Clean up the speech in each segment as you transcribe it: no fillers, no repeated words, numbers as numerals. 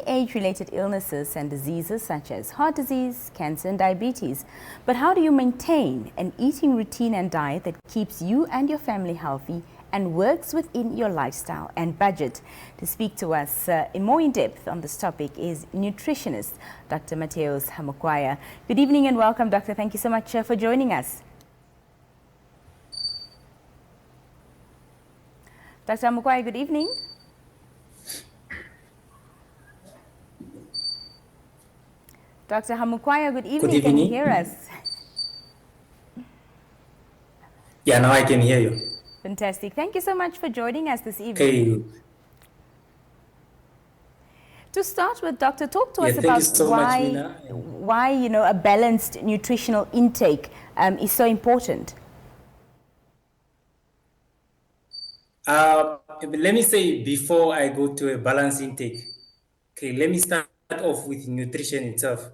age-related illnesses and diseases such as heart disease, cancer and diabetes. But how do you maintain an eating routine and diet that keeps you and your family healthy and works within your lifestyle and budget? To speak to us more in depth on this topic is nutritionist Dr. Matheus Hamukwaya. Good evening and welcome, Doctor. Thank you so much for joining us. Dr. Hamukwaya, good evening. Dr. Hamukwaya, good evening. Good evening. Can you hear us? Yeah, now I can hear you. Fantastic. Thank you so much for joining us this evening. Okay. To start with, Doctor, talk to us Thank about you so much, why a balanced nutritional intake is so important. Let me say before I go to a balanced intake, okay, let me start off with nutrition itself.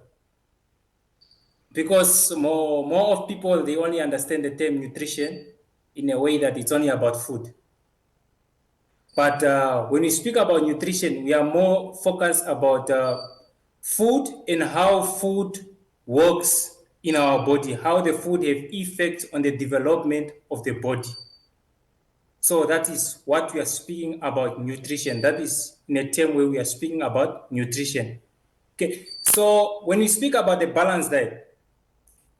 Because more of people, they only understand the term nutrition in a way that it's only about food. But when we speak about nutrition, we are more focused about food and how food works in our body, how the food have effect on the development of the body. So that is what we are speaking about nutrition. That is in a term where we are speaking about nutrition. Okay, so when we speak about the balanced diet,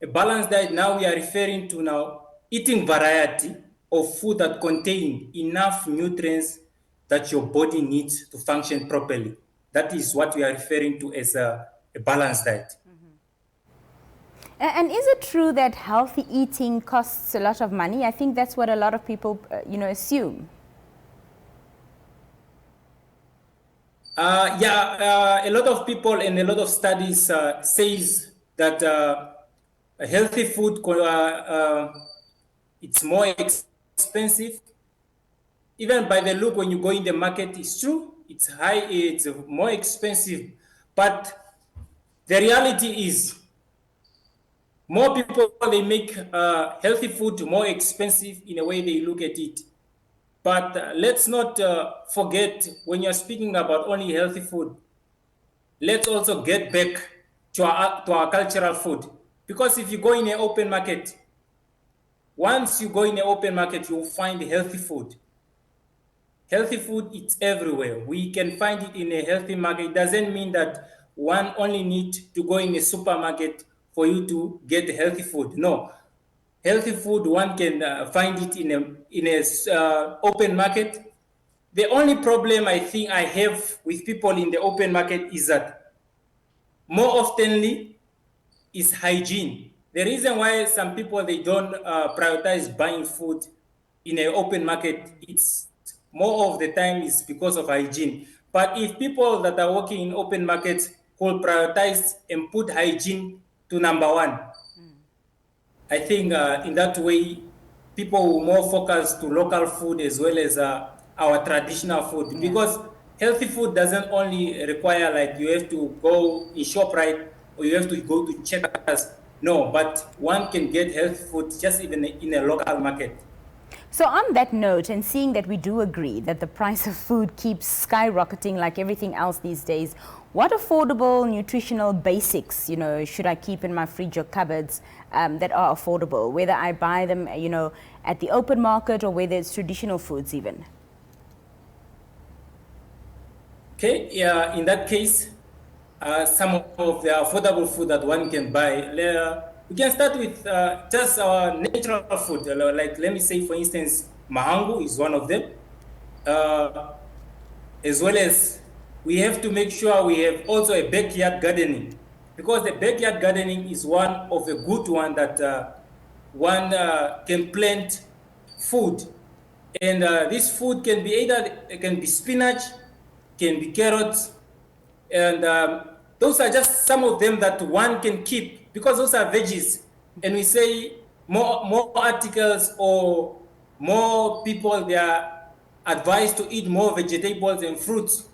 a balanced diet, now we are referring to eating variety of food that contain enough nutrients that your body needs to function properly. That is what we are referring to as a balanced diet. And is it true that healthy eating costs a lot of money? I think that's what a lot of people, assume. A lot of people and a lot of studies says that a healthy food it's more expensive. Even by the look when you go in the market, it's true. It's high. It's more expensive. But the reality is, more people, they make healthy food more expensive in a way they look at it. But let's not forget, when you're speaking about only healthy food, let's also get back to our cultural food. Because if you go in an open market, once you go in an open market, you'll find healthy food. Healthy food, it's everywhere. We can find it in a healthy market. It doesn't mean that one only needs to go in a supermarket for you to get healthy food. No, healthy food, one can find it in a open market. The only problem I think I have with people in the open market is that more oftenly is hygiene. The reason why some people, they don't prioritize buying food in an open market, it's more of the time is because of hygiene. But if people that are working in open markets will prioritize and put hygiene to number one, I think in that way, people will more focus to local food as well as our traditional food. Yeah. Because healthy food doesn't only require like you have to go in ShopRite or you have to go to Checkers. No, but one can get healthy food just even in a local market. So on that note, and seeing that we do agree that the price of food keeps skyrocketing like everything else these days, what affordable nutritional basics, should I keep in my fridge or cupboards that are affordable, whether I buy them, at the open market or whether it's traditional foods even? Okay, yeah, in that case, some of the affordable food that one can buy, we can start with just our natural food. Like, let me say, for instance, mahangu is one of them. As well as we have to make sure we have also a backyard gardening, because the backyard gardening is one of a good one that one can plant food. And this food can be it can be spinach, can be carrots, and those are just some of them that one can keep, because those are veggies. And we say more articles or more people, they are advised to eat more vegetables and fruits.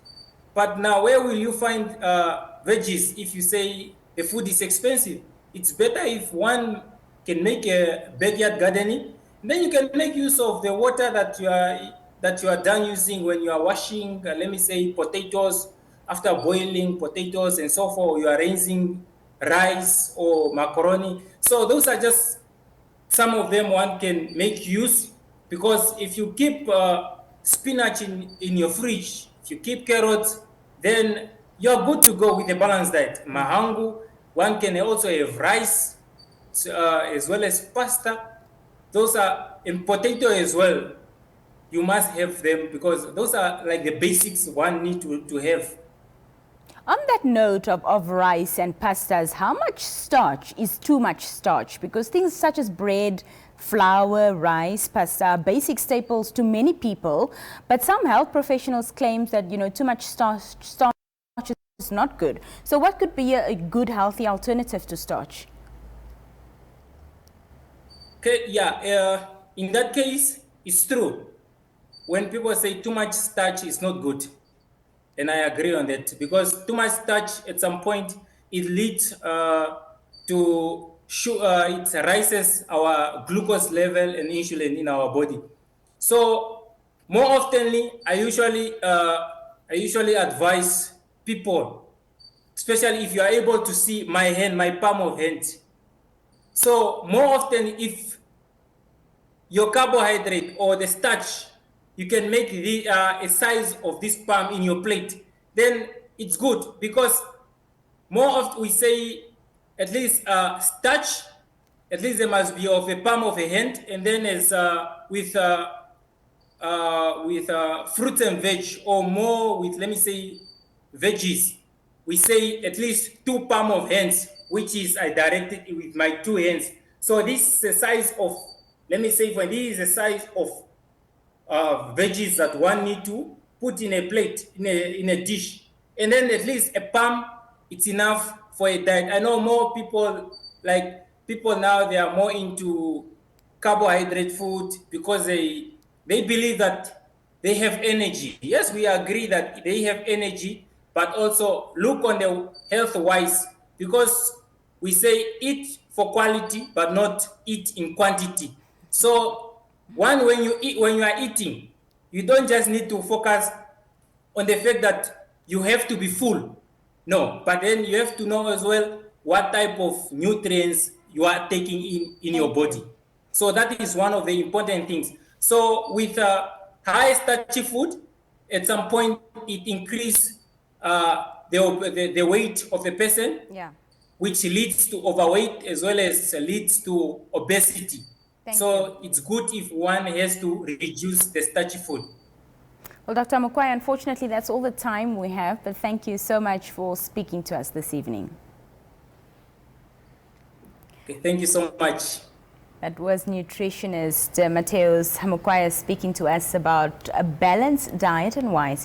But now, where will you find veggies if you say the food is expensive? It's better if one can make a backyard gardening. Then you can make use of the water that you are done using when you are washing, let me say, potatoes after boiling potatoes and so forth, you are raising rice or macaroni. So those are just some of them one can make use, because if you keep spinach in your fridge, if you keep carrots, then you're good to go with a balanced diet. Mahangu, one can also have rice as well as pasta. Those are, in potato as well, you must have them, because those are like the basics one need to have. On that note of rice and pastas, how much starch is too much starch? Because things such as bread, flour, rice, pasta are basic staples to many people, but some health professionals claim that, you know, too much starch is not good. So what could be a good healthy alternative to starch? Okay, yeah, in that case, it's true. When people say too much starch is not good, and I agree on that, because too much starch at some point it leads to it rises our glucose level and insulin in our body. So more oftenly, I usually advise people, especially if you are able to see my hand, my palm of hand. So more often, if your carbohydrate or the starch, you can make the a size of this palm in your plate, then it's good, because more often we say at least starch, at least there must be of a palm of a hand, and then as with fruits and veg, or more with, let me say, veggies, we say at least 2 palm of hands, which is I directed with my 2 hands. So this is the size of, let me say, when this is the size of veggies that one need to put in a plate, in a dish, and then at least a palm, it's enough for a diet. I know more people, like people now, they are more into carbohydrate food, because they believe that they have energy. Yes, we agree that they have energy, but also look on the health wise, because we say eat for quality but not eat in quantity. So one, when you eat, when you are eating, you don't just need to focus on the fact that you have to be full. No, but then you have to know as well what type of nutrients you are taking in your Thank body. you. So that is one of the important things. So with high starchy food, at some point it increases the weight of the person, Yeah. which leads to overweight as well as leads to obesity. Thank you. So it's good if one has to reduce the starchy food. Well, Dr. Hamukwaya, unfortunately, that's all the time we have, but thank you so much for speaking to us this evening. Okay, thank you so much. That was nutritionist Matheus Hamukwaya speaking to us about a balanced diet and why it's